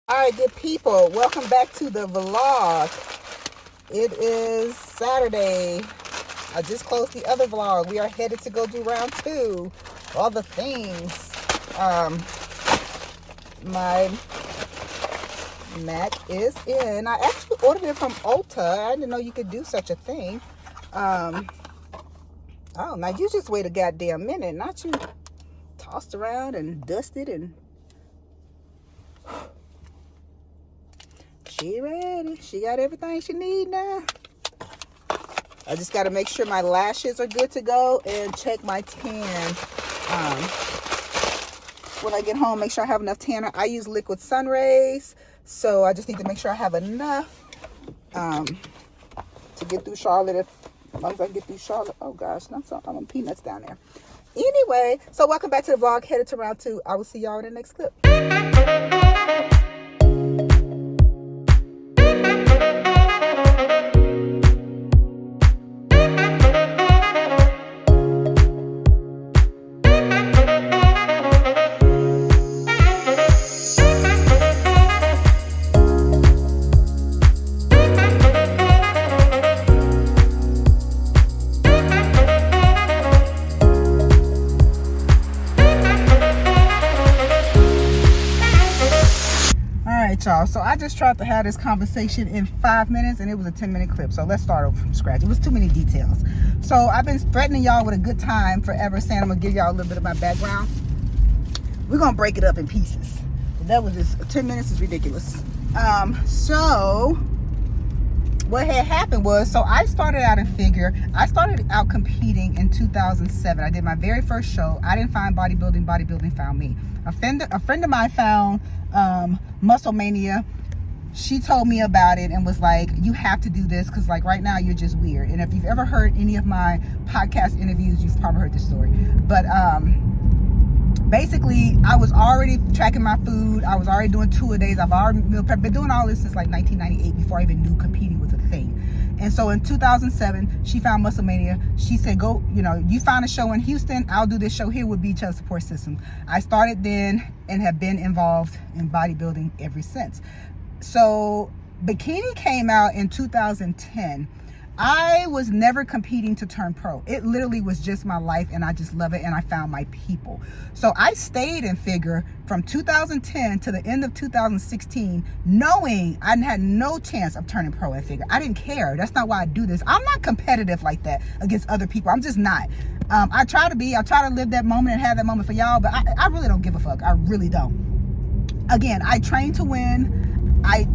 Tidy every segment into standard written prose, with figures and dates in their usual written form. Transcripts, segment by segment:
All right, good people, welcome back to the vlog. It is Saturday. I just closed the other vlog. We are headed to go do round two. All the things. My mat is in. I actually ordered it from Ulta. I didn't know you could do such a thing. Oh, now you just wait a goddamn minute, not you tossed around and dusted and she ready. She got everything she need now. I just got to make sure my lashes are good to go and check my tan. When I get home, make sure I have enough tanner. I use liquid sun rays, so I just need to make sure I have enough to get through Charlotte. As long as I can get through Charlotte. Oh gosh, I'm on peanuts down there. Anyway, so welcome back to the vlog. Headed to round two. I will see y'all in the next clip. Y'all, so I just tried to have this conversation in 5 minutes and it was a 10-minute clip, so let's start over from scratch. It was too many details. So I've been threatening y'all with a good time forever, saying I'm gonna give y'all a little bit of my background. We're gonna break it up in pieces. That was just 10 minutes is ridiculous. So what had happened was, so I started out in figure. I started out competing in 2007. I did my very first show. I didn't find bodybuilding. Bodybuilding found me. A friend of mine found Muscle Mania. She told me about it and was like, you have to do this because like right now you're just weird. And if you've ever heard any of my podcast interviews, you've probably heard this story. But basically I was already tracking my food. I was already doing 2 a days. I've already meal prep. Been doing all this since like 1998, before I even knew competing was a thing. And so in 2007, she found Muscle Mania. She said, go, you found a show in Houston, I'll do this show here with each other support system. I started then and have been involved in bodybuilding ever since. So Bikini came out in 2010. I was never competing to turn pro. It literally was just my life and I just love it and I found my people. So I stayed in figure from 2010 to the end of 2016, knowing I had no chance of turning pro in figure. I didn't care. That's not why I do this. I'm not competitive like that against other people. I'm just not. I try to be. I try to live that moment and have that moment for y'all, but I really don't give a fuck. I really don't. Again, I train to win. I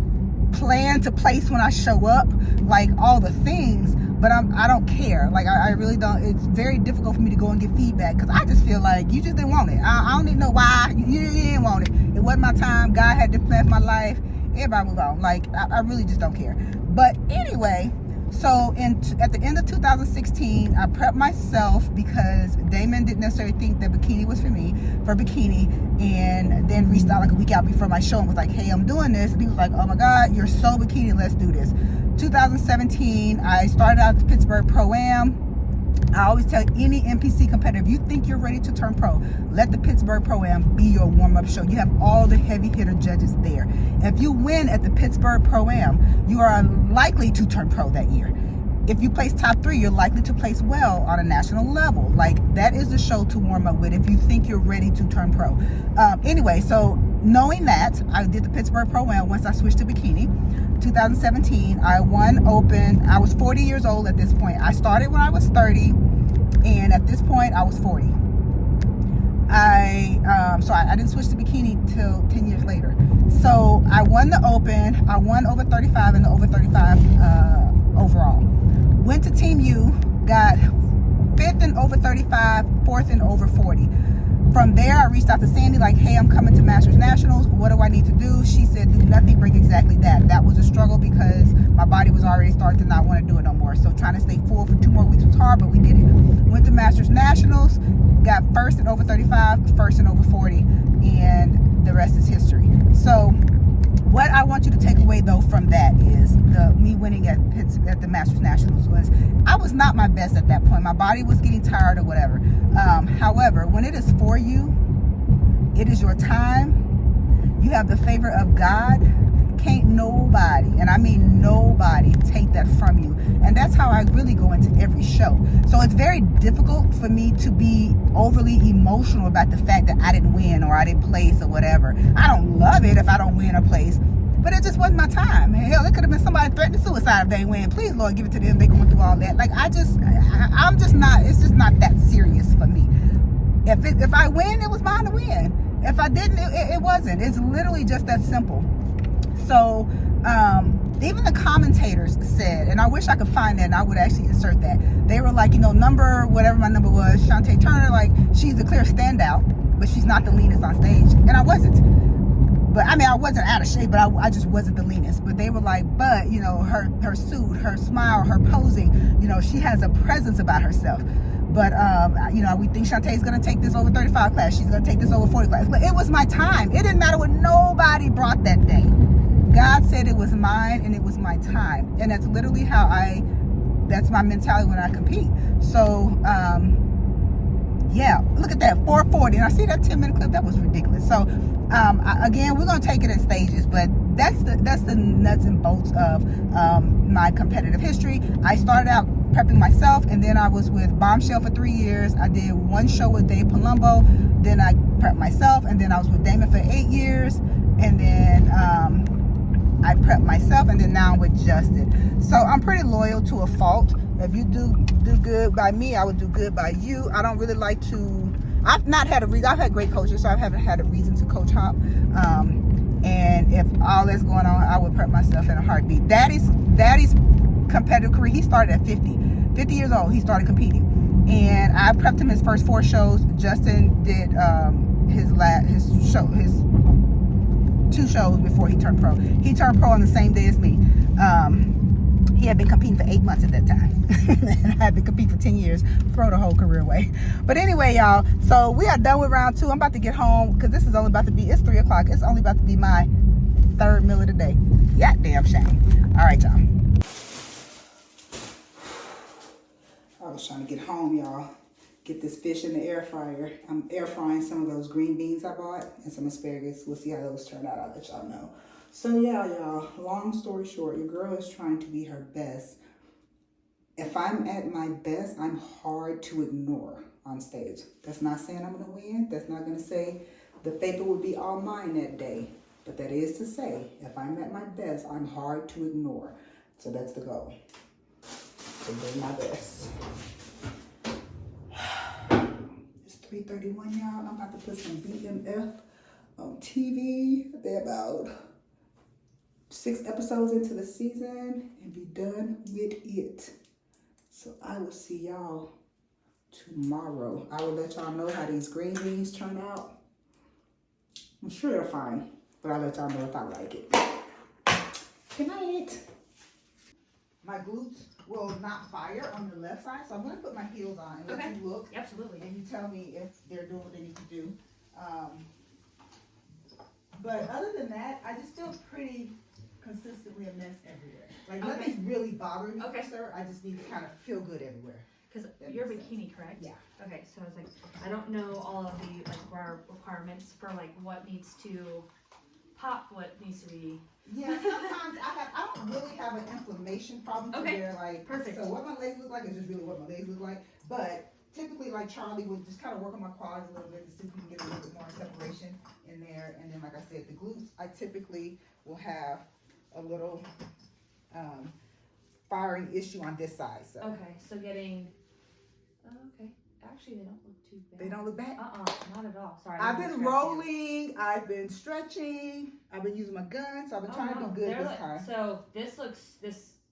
plan to place when I show up, like all the things, but I don't care. Like I really don't. It's very difficult for me to go and get feedback because I just feel like you just didn't want it. I don't even know why you didn't want it. It wasn't my time. God had to plan for my life. Everybody move on. Like I really just don't care. But anyway, so at the end of 2016, I prepped myself because Damon didn't necessarily think that bikini was for me, for bikini, and then reached out like a week out before my show and was like, hey, I'm doing this. And he was like, oh my God, you're so bikini, let's do this. 2017, I started out at the Pittsburgh Pro-Am. I always tell any NPC competitor, if you think you're ready to turn pro, let the Pittsburgh Pro-Am be your warm-up show. You have all the heavy hitter judges there. If you win at the Pittsburgh Pro-Am, you are likely to turn pro that year. If you place top 3, you're likely to place well on a national level. Like, that is the show to warm up with if you think you're ready to turn pro. Anyway, so knowing that, I did the Pittsburgh Pro-Am once I switched to bikini. 2017, I won open. I was 40 years old at this point. I started when I was 30, and at this point, I was 40. So I didn't switch to bikini till 10 years later. So I won the open. I won over 35 in the over 35 overall. Went to Team U, got 5th in over 35, 4th in over 40. From there, I reached out to Sandy like, hey, I'm coming to Masters Nationals. What do I need to do? She said, do nothing, bring exactly that. That was a struggle because my body was already starting to not want to do it no more. So trying to stay full for 2 more weeks was hard, but we did it. Went to Masters Nationals, got 1st in over 35, 1st in over 40, and the rest is history. So what I want you to take away though from that is me winning at the Masters Nationals was, I was not my best at that point. My body was getting tired or whatever. However, when it is for you, it is your time. you have the favor of God, can't nobody, and I mean nobody, take that from you. And that's how I really go into every show. So it's very difficult for me to be overly emotional about the fact that I didn't win or I didn't place or whatever. I don't love it if I don't win or place, but it just wasn't my time. Hell, it could have been somebody threatening suicide if they win. Please, Lord, give it to them. They going through all that. Like, I'm just not, it's just not that serious for me. If I win, it was mine to win. If I didn't, it wasn't. It's literally just that simple. So even the commentators said, and I wish I could find that and I would actually insert that, they were like, number, whatever my number was, Shantae Turner, like, she's the clear standout, but she's not the leanest on stage. And I wasn't. But I mean, I wasn't out of shape, but I just wasn't the leanest. But they were like, but her suit, her smile, her posing, she has a presence about herself. But we think Shantae's gonna take this over 35 class. She's gonna take this over 40 class. But it was my time. It didn't matter what nobody brought that day. God said it was mine and it was my time. And that's literally that's my mentality when I compete. So yeah, look at that, 440. And I see that 10-minute clip. That was ridiculous. So again, we're gonna take it in stages, but that's the nuts and bolts of my competitive history. I started out prepping myself, and then I was with Bombshell for 3 years. I did one show with Dave Palumbo, then I prepped myself, and then I was with Damon for 8 years, and then I prepped myself, and then now I'm with Justin. So I'm pretty loyal to a fault. If you do good by me, I would do good by you. I don't really like to, I've not had a reason, I've had great coaches, so I haven't had a reason to coach hop. And if all that's going on, I would prep myself in a heartbeat. Daddy's competitive career, he started at 50 years old. He started competing, and I prepped him his first 4 shows. Justin did his 2 shows before he turned pro. He turned pro on the same day as me. He had been competing for 8 months at that time. I had been competing for 10 years, throw the whole career away. But anyway, y'all, so we are done with round 2. I'm about to get home because this is only about to be, it's 3 o'clock. It's only about to be my 3rd meal of the day. Yeah, damn shame. All right, y'all. I was trying to get home, y'all. Get this fish in the air fryer. I'm air frying some of those green beans I bought and some asparagus. We'll see how those turn out. I'll let y'all know. So yeah, y'all, long story short, your girl is trying to be her best. If I'm at my best, I'm hard to ignore on stage. That's not saying I'm gonna win. That's not gonna say the favor would be all mine that day. But that is to say, if I'm at my best, I'm hard to ignore. So that's the goal. To do my best. It's 3:31, y'all. I'm about to put some BMF on TV. They're about 6 episodes into the season and be done with it. So I will see y'all tomorrow. I will let y'all know how these green beans turn out. I'm sure they're fine, but I'll let y'all know if I like it. Good night. My glutes will not fire on the left side, so I'm going to put my heels on and let you look. Absolutely. And you tell me if they're doing what they need to do. But other than that, I just feel pretty consistently a mess everywhere. Like nothing's really bothering me, sir. I just need to kind of feel good everywhere. Because you're bikini, correct? Yeah. Okay, so I was like, I don't know all of the requirements for like what needs to pop, what needs to be. Yeah, sometimes I don't really have an inflammation problem to where like, perfect. So what my legs look like is just really what my legs look like. But typically like Charlie would just kind of work on my quads a little bit to see if we can get a little bit more separation in there. And then like I said, the glutes, I typically will have a little firing issue on this side. So Okay, so getting, okay. Actually, they don't look too bad. They don't look bad? Not at all. Sorry. I've been rolling, I've been stretching, I've been using my gun, so I've been trying to be good this time. So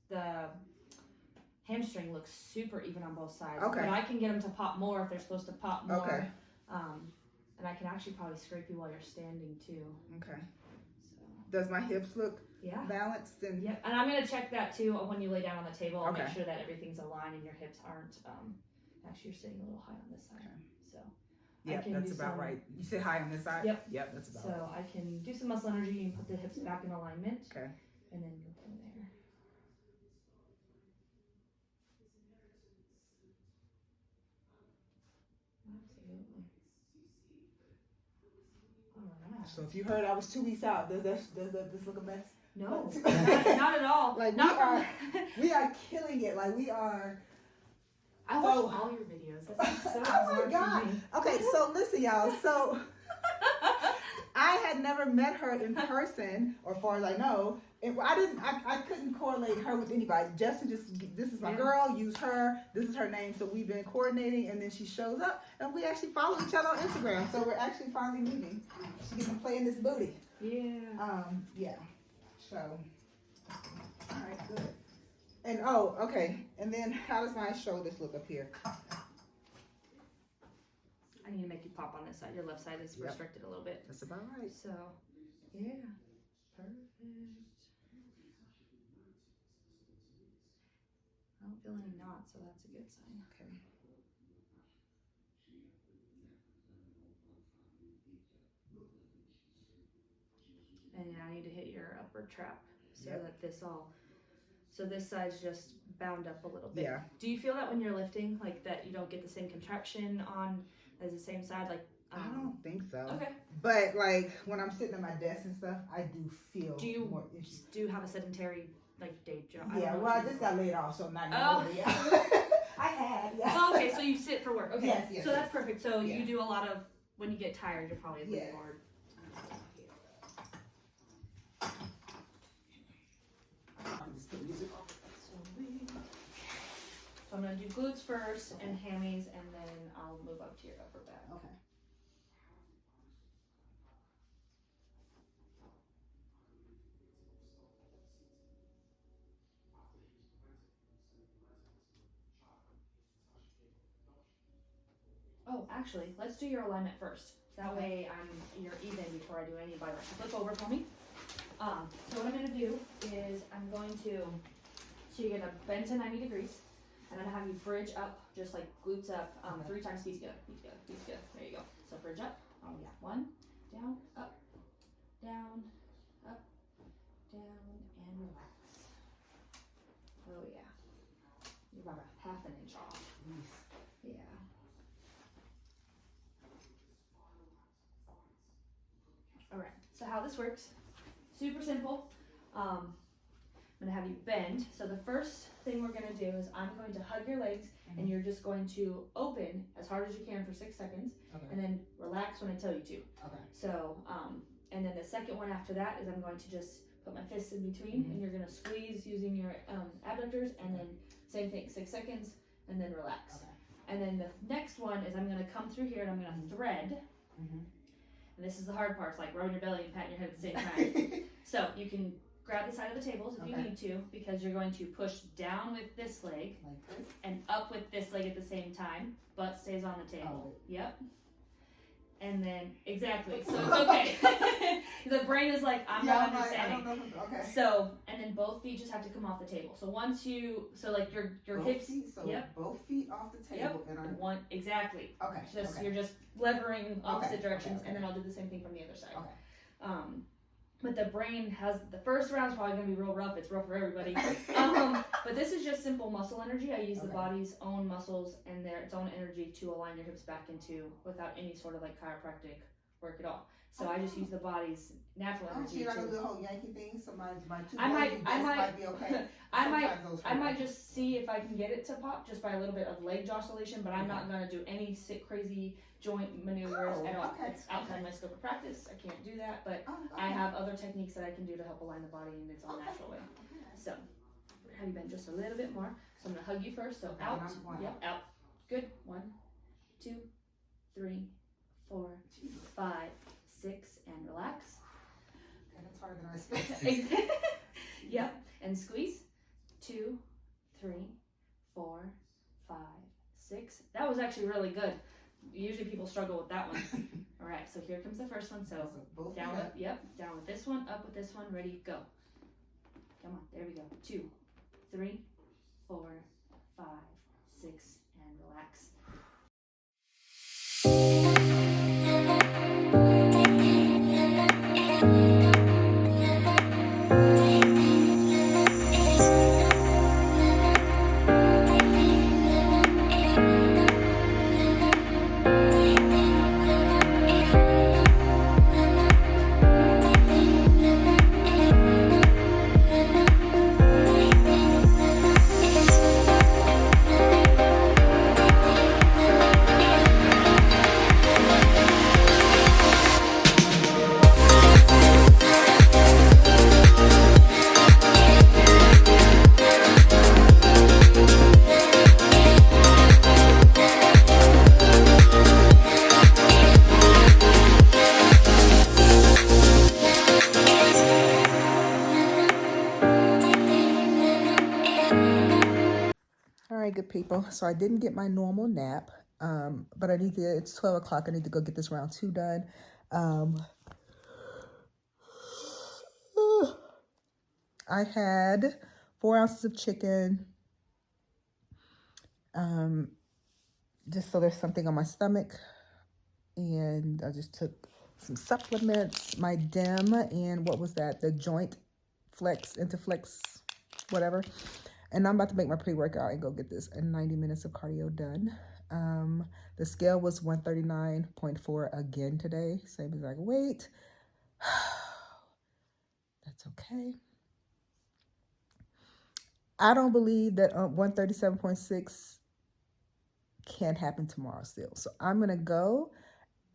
the hamstring looks super even on both sides. Okay. But I can get them to pop more if they're supposed to pop more. Okay. And I can actually probably scrape you while you're standing too. Okay. So. Does my hips look balanced? And yeah, and I'm gonna check that too when you lay down on the table. I'll Okay. make sure that everything's aligned and your hips aren't. Actually, you're sitting a little high on this side. Okay. So. Yeah, that's about right. You sit high on this side? Yep. Yep, that's about right. So I can do some muscle energy and put the hips back in alignment. Okay. And then go from there. Absolutely. All right. So if you heard I was 2 weeks out, does this look a mess? No, not at all. Like we are killing it. Like we are. I watch all your videos. That's so oh my God. Okay, so listen, y'all. So I had never met her in person, or as far as I know. I couldn't correlate her with anybody. Justin this is my girl, use her, this is her name, so we've been coordinating, and then she shows up, and we actually follow each other on Instagram, so we're actually finally meeting. She gets to play in this booty. Yeah. Yeah. So, alright, good. And okay, and then how does my shoulders look up here? I need to make you pop on this side. Your left side is restricted a little bit. That's about right. So, yeah. Perfect. I don't feel any knots, so that's a good sign. Okay. And I need to hit your upper trap so that this side's just bound up a little bit. Yeah. Do you feel that when you're lifting, like that you don't get the same contraction on as the same side? Like I don't think so. Okay. But like when I'm sitting at my desk and stuff, I do feel more issues. Do you have a sedentary like day job? Yeah, well I just got laid off, so I'm not yeah. I had, yeah. Oh, okay, so you sit for work. Okay. Yes, so that's perfect. So you do a lot of when you get tired, you're probably leaning forward. So I'm going to do glutes first and hammies, and then I'll move up to your upper back. Okay. Oh, actually, let's do your alignment first. That way you're even before I do any body work. Flip over for me. So what I'm going to do is I'm going to, so you're going to bend to 90 degrees. I'm going to have you bridge up, just like glutes up, 3 times feet together, feet together, feet together. There you go. So bridge up. Oh yeah. 1, down, up, down, up, down, and relax. Oh yeah. You're about a half an inch off. Yeah. All right. So how this works, super simple. I'm gonna have you bend. So the first thing we're gonna do is I'm going to hug your legs, and you're just going to open as hard as you can for 6 seconds, and then relax when I tell you to. Okay. So, and then the second one after that is I'm going to just put my fists in between, and you're gonna squeeze using your abductors, and then same thing, 6 seconds, and then relax. Okay. And then the next one is I'm gonna come through here and I'm gonna thread. And this is the hard part, it's like rubbing your belly and patting your head at the same time. So you can grab the side of the tables if you need to, because you're going to push down with this leg like this, and up with this leg at the same time. Butt stays on the table. Yep. And then exactly. So it's okay. The brain is like, I'm not understanding. I don't know. Okay. So and then both feet just have to come off the table. So once like your both hips. Feet, so both feet off the table. Yep. And One exactly. Okay. You're just levering opposite directions, and then I'll do the same thing from the other side. Okay. But the brain has, the first round's probably going to be real rough. It's rough for everybody. But this is just simple muscle energy. I use the body's own muscles and its own energy to align your hips back into, without any sort of like chiropractic work at all. So I just use the body's natural energy. So you're not gonna do the whole Yankee thing? So my two might be okay. I might just see if I can get it to pop just by a little bit of leg jostulation, but I'm not gonna do any crazy joint maneuvers at all. Okay. It's outside my scope of practice. I can't do that, but I have other techniques that I can do to help align the body in its own natural way. So have you bend just a little bit more. So I'm gonna hug you first. So out. Yep, out. Good. 1, 2, 3, 4, 5, 6, and relax. And that's harder than I expected. Yep, and squeeze. 2, 3, 4, 5, 6. That was actually really good. Usually people struggle with that one. All right, so here comes the first one. So down with, down with this one, up with this one. Ready, go. Come on, there we go. 2, 3, 4, 5, 6, and relax. people. So I didn't get my normal nap, but it's 12 o'clock. I need to go get this round 2 done. I had 4 ounces of chicken, just so there's something on my stomach. And I just took some supplements, my DEM, and what was that? The joint flex, Interflex, whatever. And I'm about to make my pre-workout and go get this 90 minutes of cardio done. The scale was 139.4 again today. Same exact weight. That's okay. I don't believe that 137.6 can't happen tomorrow still. So I'm going to go.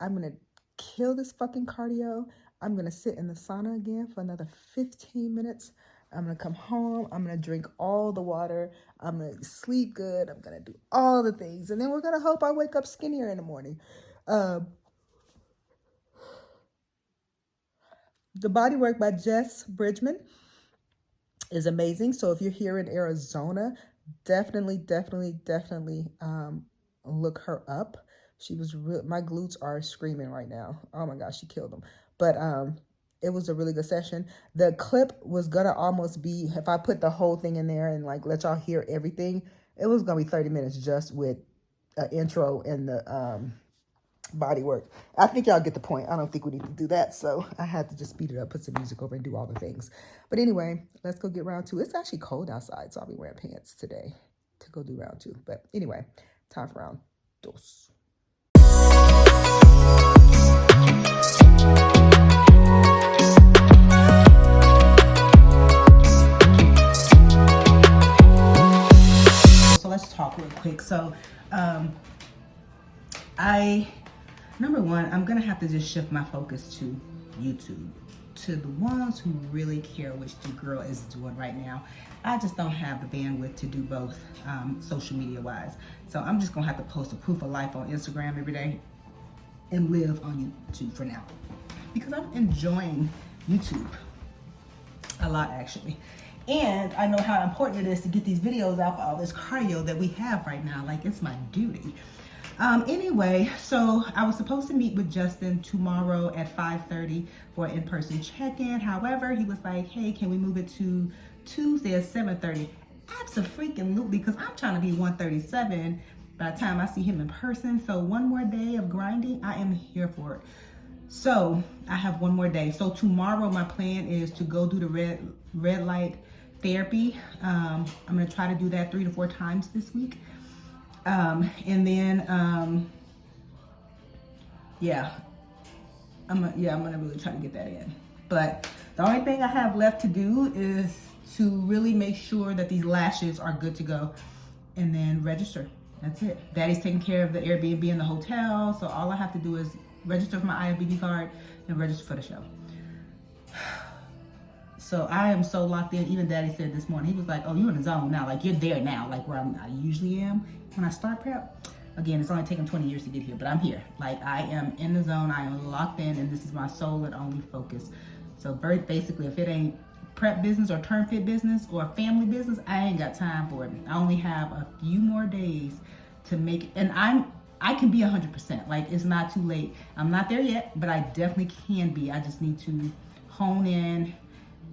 I'm going to kill this fucking cardio. I'm going to sit in the sauna again for another 15 minutes. I'm going to come home. I'm going to drink all the water. I'm going to sleep good. I'm going to do all the things. And then we're going to hope I wake up skinnier in the morning. The Bodywork by Jess Bridgman is amazing. So if you're here in Arizona, definitely look her up. She was my glutes are screaming right now. Oh my gosh, she killed them. But it was a really good session. The clip was gonna almost be, if I put the whole thing in there and like let y'all hear everything, it was gonna be 30 minutes just with an intro and the body work. I think y'all get the point. I don't think we need to do that. So I had to just speed it up, put some music over and do all the things. But anyway, let's go get round 2. It's actually cold outside, so I'll be wearing pants today to go do round 2. But anyway, time for round 2. So let's talk real quick. So number one, I'm gonna have to just shift my focus to YouTube, to the ones who really care what your girl is doing right now. I just don't have the bandwidth to do both social media wise. So I'm just gonna have to post a proof of life on Instagram every day and live on YouTube for now, because I'm enjoying YouTube a lot actually. And I know how important it is to get these videos out for all this cardio that we have right now. Like, it's my duty. Anyway, so I was supposed to meet with Justin tomorrow at 5:30 for an in-person check-in. However, he was like, hey, can we move it to Tuesday at 7:30? Abso-freaking-lutely, because I'm trying to be 137 by the time I see him in person. So one more day of grinding, I am here for it. So I have one more day. So tomorrow my plan is to go do the red light therapy. I'm gonna try to do that 3 to 4 times this week. And then, I'm gonna really try to get that in. But the only thing I have left to do is to really make sure that these lashes are good to go and then register. That's it. Daddy's taking care of the Airbnb and the hotel. So all I have to do is register for my IFBB card and register for the show. So I am so locked in. Even Daddy said this morning, he was like, oh, you're in the zone now. Like, you're there now, like where I usually am when I start prep. Again, it's only taken 20 years to get here, but I'm here. Like, I am in the zone. I am locked in, and this is my sole and only focus. So basically, if it ain't prep business or turn fit business or family business, I ain't got time for it. I only have a few more days to make it. And I can be 100%. Like, it's not too late. I'm not there yet, but I definitely can be. I just need to hone in,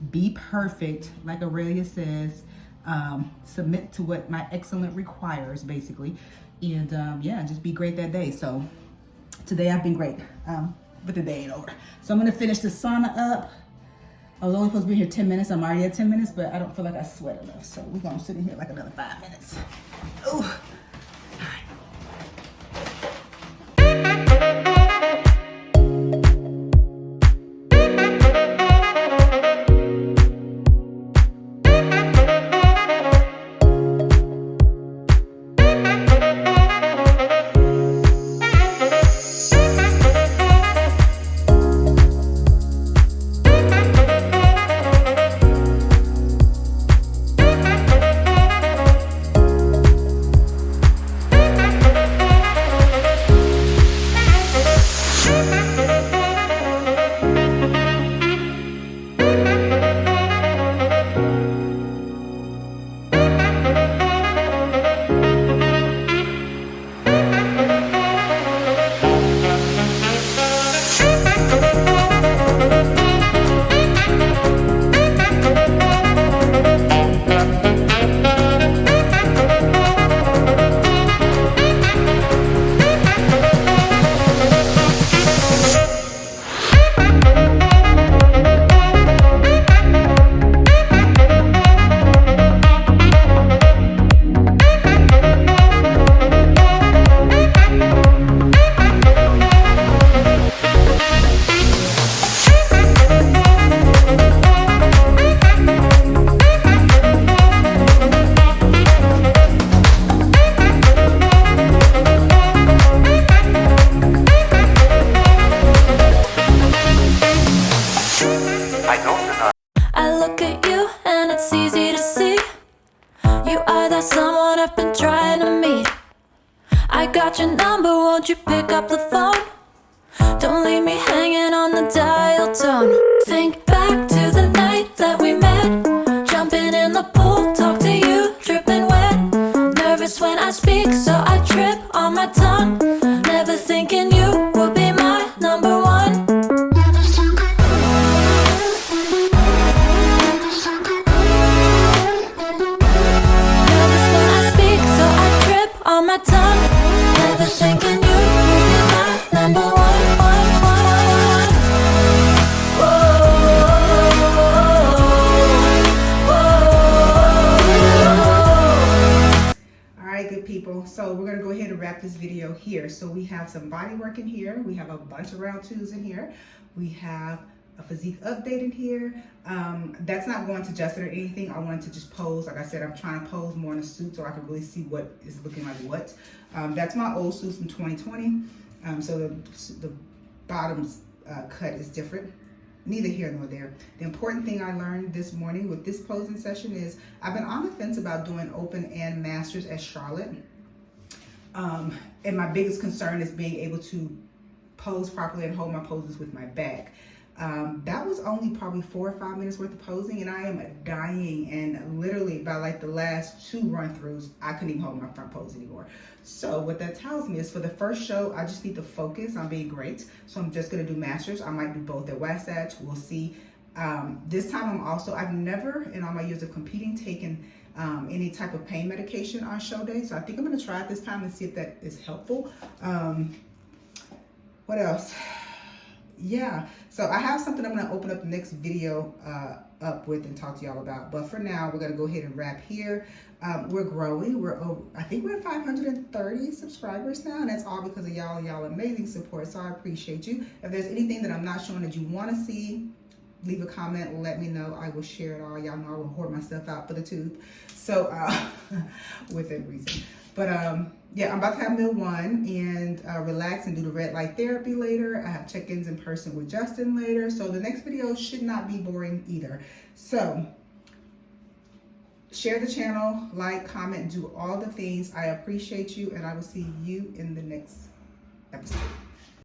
be perfect, like Aurelia says, submit to what my excellent requires, basically. And just be great that day. So today I've been great, but the day ain't over. So I'm gonna finish the sauna up. I was only supposed to be here 10 minutes. I'm already at 10 minutes, but I don't feel like I sweat enough. So we're gonna sit in here like another 5 minutes. Ooh. won't you pick up the phone? Don't leave me hanging on the dial tone. Think back to the night that we met, jumping in the pool, talk to you, dripping wet. Nervous when I speak, so I trip on my tongue. Never thinking you would be my number one. Nervous when I speak, so I trip on my tongue. Never thinking you would be my number one. Good people, so we're gonna go ahead and wrap this video here. So we have some body work in here, we have a bunch of round twos in here, we have a physique update in here. That's not going to Justin or anything. I wanted to just pose. Like I said, I'm trying to pose more in a suit so I can really see what is looking like what. That's my old suit from 2020. So the bottom's cut is different. Neither here nor there. The important thing I learned this morning with this posing session is I've been on the fence about doing open and masters at Charlotte. And my biggest concern is being able to pose properly and hold my poses with my back. That was only probably 4 or 5 minutes worth of posing, and I am dying, and literally by like the last 2 run-throughs I couldn't even hold my front pose anymore. So what that tells me is for the first show I just need to focus on being great. So I'm just going to do masters. I might do both at Wasatch, we'll see. This time I've never in all my years of competing taken any type of pain medication on show day, so I think I'm going to try it this time and see if that is helpful. What else? Yeah, so I have something I'm going to open up the next video up with and talk to y'all about. But for now, we're going to go ahead and wrap here. We're growing. We're over, I think we're at 530 subscribers now, and that's all because of y'all and y'all amazing support. So I appreciate you. If there's anything that I'm not showing that you want to see, leave a comment, let me know. I will share it all. Y'all know I will hoard my stuff out for the tube. So within reason. But yeah, I'm about to have meal 1 and relax and do the red light therapy later. I have check-ins in person with Justin later. So the next video should not be boring either. So share the channel, like, comment, do all the things. I appreciate you, and I will see you in the next episode.